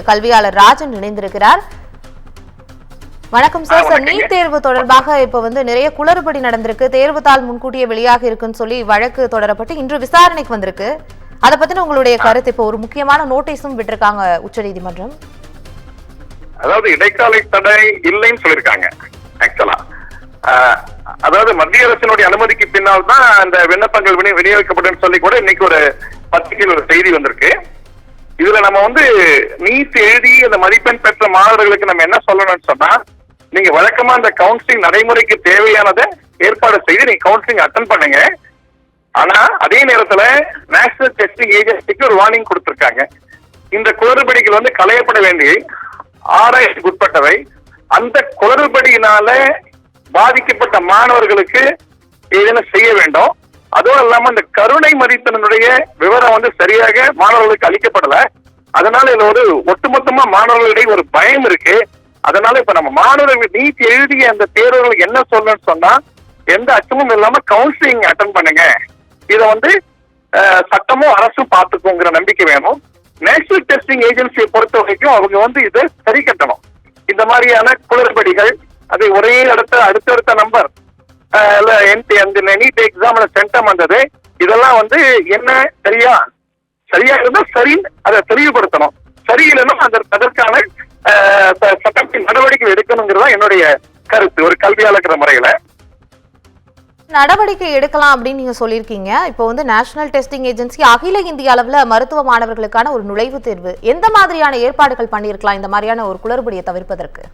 கல்வியாளர் ராஜன் இணைந்திருக்கிறார். வணக்கம் சார். நீட் தேர்வு தொடர்பாக இப்ப நிறைய குளறுபடி நடந்திருக்கு. தேர்வு தாள் முன்கூட்டியே வெளியாக இருக்குன்னு சொல்லி வழக்கு தொடரப்பட்டு இன்று விசாரணைக்கு வந்திருக்கு. அதை பத்தின உங்களுடைய கருத்து? இப்ப ஒரு முக்கியமான நோட்டீஸும் விட்டிருக்காங்க உச்சநீதிமன்றம். அதாவது இடைக்கால தடை இல்லைன்னு சொல்லியிருக்காங்க. ஆக்சுவலா அதாவது மத்திய அரசினுடைய அனுமதிக்கு பின்னால் தான் அந்த விண்ணப்பங்கள் விநியோகிக்கப்படும் சொல்லி கூட இன்னைக்கு ஒரு பத்திரிகையில் ஒரு செய்தி வந்திருக்கு. இதுல நம்ம நீட் எழுதி அந்த மதிப்பெண் பெற்ற மாணவர்களுக்கு நம்ம என்ன சொல்லணும்னு சொன்னா, நீங்க வழக்கமா அந்த கவுன்சிலிங் நடைமுறைக்கு தேவையானதை ஏற்பாடு செய்து நீங்க கவுன்சிலிங் அட்டன் பண்ணுங்க. ஆனா அதே நேரத்துல நேஷனல் டெஸ்டிங் ஏஜென்சிக்கு ஒரு வார்னிங் கொடுத்திருக்காங்க. இந்த குளறுபடிகள் களையப்பட வேண்டிய ஆராய்ச்சிக்கு உட்பட்டவை. அந்த குளறுபடியினால பாதிக்கப்பட்ட மாணவர்களுக்கு ஏதேனும் செய்ய வேண்டும். அதுவும் இல்லாம இந்த கருணை மதிப்பெண்ணுடைய விவரம் சரியாக மாணவர்களுக்கு அளிக்கப்படல. அதனால இதுல ஒரு ஒட்டுமொத்தமா மாணவர்களிடையே ஒரு பயம் இருக்கு. அதனால இப்ப நம்ம மாணவர்கள் நீட் எழுதிய அந்த தேர்வுகளுக்கு என்ன சொல்லணும்னு சொன்னா, எந்த அச்சமும் இல்லாம கவுன்சிலிங் அட்டன் பண்ணுங்க. இதை சட்டமும் அரசும் பார்த்துக்கோங்கிற நம்பிக்கை வேணும். நேஷனல் டெஸ்டிங் ஏஜென்சியை பொறுத்த வரைக்கும் அவங்க இதை சரி கட்டணும். இந்த மாதிரியான குளறுபடிகள் அதை ஒரே அடுத்தடுத்த நம்பர் நீட் எக்ஸாம் சென்டம் வந்தது. இதெல்லாம் என்ன சரியா இருந்தா சரி, அதை தெளிவுபடுத்தணும். சரியில்லைன்னா அதற்கான சட்டத்தின் நடவடிக்கை எடுக்கணுங்கிறதா என்னுடைய கருத்து. ஒரு கல்வியாளர் முறையில நடவடிக்கை எடுக்கலாம் அப்படின்னு நீங்க சொல்லியிருக்கீங்க. இப்போ நேஷனல் டெஸ்டிங் ஏஜென்சி அகில இந்திய அளவுல மருத்துவ மாணவர்களுக்கான ஒரு நுழைவுத் தேர்வு எந்த மாதிரியான ஏற்பாடுகள் பண்ணியிருக்கலாம் இந்த மாதிரியான ஒரு குளறுபடியை தவிர்ப்பதற்கு?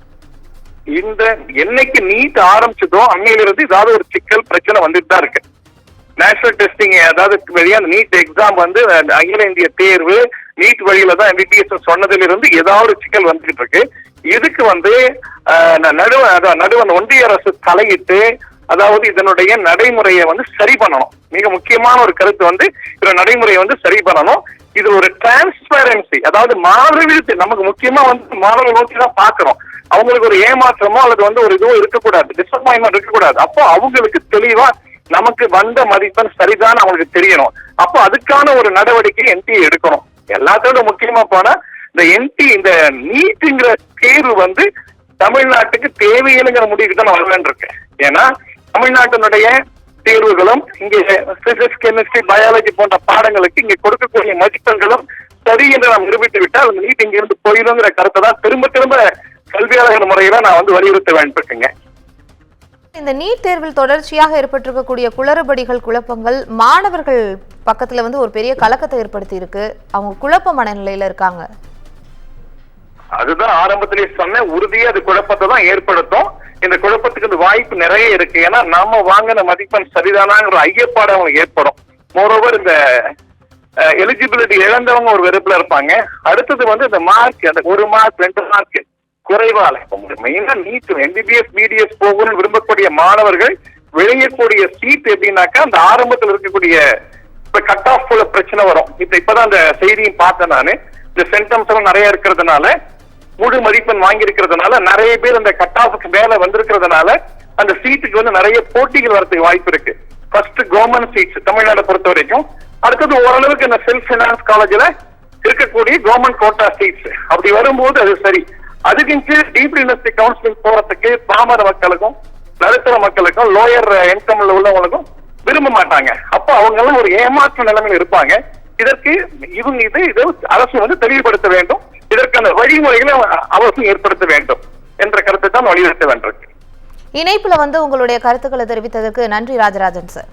இந்த என்னைக்கு நீட் ஆரம்பிச்சதோ அன்னையிலிருந்து ஏதாவது ஒரு சிக்கல் பிரச்சனை வந்துட்டு தான் இருக்கு. நேஷனல் டெஸ்டிங் அதாவது நீட் எக்ஸாம் அகில இந்திய தேர்வு நீட் வழியில தான் எம்பிபிஎஸ் சொன்னதுல இருந்து ஏதாவது ஒரு சிக்கல் வந்துகிட்டு இருக்கு. இதுக்கு நடுவன் ஒன்றிய அரசு தலையிட்டு அதாவது இதனுடைய நடைமுறையை சரி பண்ணணும். மிக முக்கியமான ஒரு கருத்து இதோட நடைமுறையை சரி பண்ணணும். இது ஒரு டிரான்ஸ்பரன்சி, அதாவது மாணவர்களுக்கு நமக்கு முக்கியமா மாணவர்கள் நோக்கி தான் பாக்குறோம். அவங்களுக்கு ஒரு ஏமாற்றமோ அல்லது ஒரு இதுவோ இருக்கக்கூடாது, டிசப்பாயின்மெண்ட் இருக்கக்கூடாது. அப்போ அவங்களுக்கு தெளிவா நமக்கு வந்த மதிப்பெண் சரிதான் அவங்களுக்கு தெரியணும். அப்போ அதுக்கான ஒரு நடவடிக்கை என்டி எடுக்கணும். எல்லாத்தோட முக்கியமா போனா இந்த நீட்ங்கிற தேர்வு தமிழ்நாட்டுக்கு தேவையில்லைங்கிற முடிவுக்கு தான் நான் வரவேன் இருக்கேன். ஏன்னா தமிழ்நாட்டினுடைய தேர்வுகளும் இங்கே பிசிக்ஸ், கெமிஸ்ட்ரி, பயாலஜி போன்ற பாடங்களுக்கு இங்க கொடுக்கக்கூடிய மதிப்பெண்களும் சரி என்று நாம் நிரூபித்து விட்டால் அந்த நீட் இங்க இருந்து போயிடுங்கிற கருத்தை தான் திரும்ப திரும்ப கல்வியாளர் முறையில நான் வலியுறுத்த வேண்டியிருக்கேங்க. இந்த நீட் தேர்வில் தொடர்ச்சியாக ஏற்பட்டிருக்கக்கூடிய குளறுபடிகள், குழப்பங்கள் மாணவர்கள் பக்கத்துல ஒரு பெரிய கலக்கத்தை ஏற்படுத்தி இருக்கு. அவங்க குழப்ப மனநிலையில இருக்காங்க. அதுதான் ஆரம்பத்திலேயே சொன்ன உறுதியா அது குழப்பத்தை தான் ஏற்படுத்தும். இந்த குழப்பத்துக்கு வாய்ப்பு நிறைய இருக்கு. ஏன்னா நாம வாங்கின மதிப்பெண் சரிதானாங்கிற ஐயப்பாடு அவங்களுக்கு ஏற்படும். மோரோவர் இந்த எலிஜிபிலிட்டி இழந்தவங்க ஒரு வெறுப்புல இருப்பாங்க. அடுத்தது இந்த மார்க், அந்த 1 மார்க் 2 மார்க் குறைவால மெயினா நீட் எம்பிபிஎஸ் பிடிஎஸ் போகணும்னு விரும்பக்கூடிய மாணவர்கள் விளையக்கூடிய சீட் எப்படின்னாக்கா அந்த ஆரம்பத்தில் இருக்கக்கூடிய இப்ப கட் ஆஃப் போல பிரச்சனை வரும். இப்பதான் அந்த செய்தியும் பார்த்தேன் நானு. இந்த சென்டம்ஸ் எல்லாம் நிறைய இருக்கிறதுனால, முழு மதிப்பெண் வாங்கி இருக்கிறதுனால நிறைய பேர் அந்த கட் ஆஃபுக்கு மேல வந்திருக்கிறதுனால அந்த சீட்டுக்கு நிறைய போட்டிகள் வரதுக்கு வாய்ப்பு இருக்கு. ஃபர்ஸ்ட் கவர்மெண்ட் சீட்ஸ் தமிழ்நாடு பொறுத்த வரைக்கும், அடுத்தது ஓரளவுக்கு இந்த செல்ஃப் பினான்ஸ் காலேஜ்ல இருக்கக்கூடிய கவர்மெண்ட் கோட்டா சீட்ஸ் அப்படி வரும்போது அது சரி. அதுக்கு டீப் யூனிவர்சிட்டி கவுன்சிலிங் போறதுக்கு பாமர மக்களுக்கும் நடுத்தர மக்களுக்கும் லோயர் இன்கம்ல உள்ளவங்களுக்கும் விரும்ப மாட்டாங்க. அப்போ அவங்க எல்லாம் ஒரு ஏமாற்ற நிலைமையில் இருப்பாங்க. இதற்கு இது அரசு தெளிவுபடுத்த வேண்டும். இதற்கான வழிமுறைகளை அவசியம் ஏற்படுத்த வேண்டும் என்ற கருத்தை தான் வலியுறுத்த வேண்டும். இணைப்புல உங்களுடைய கருத்துக்களை தெரிவித்ததற்கு நன்றி ராஜராஜன் சார்.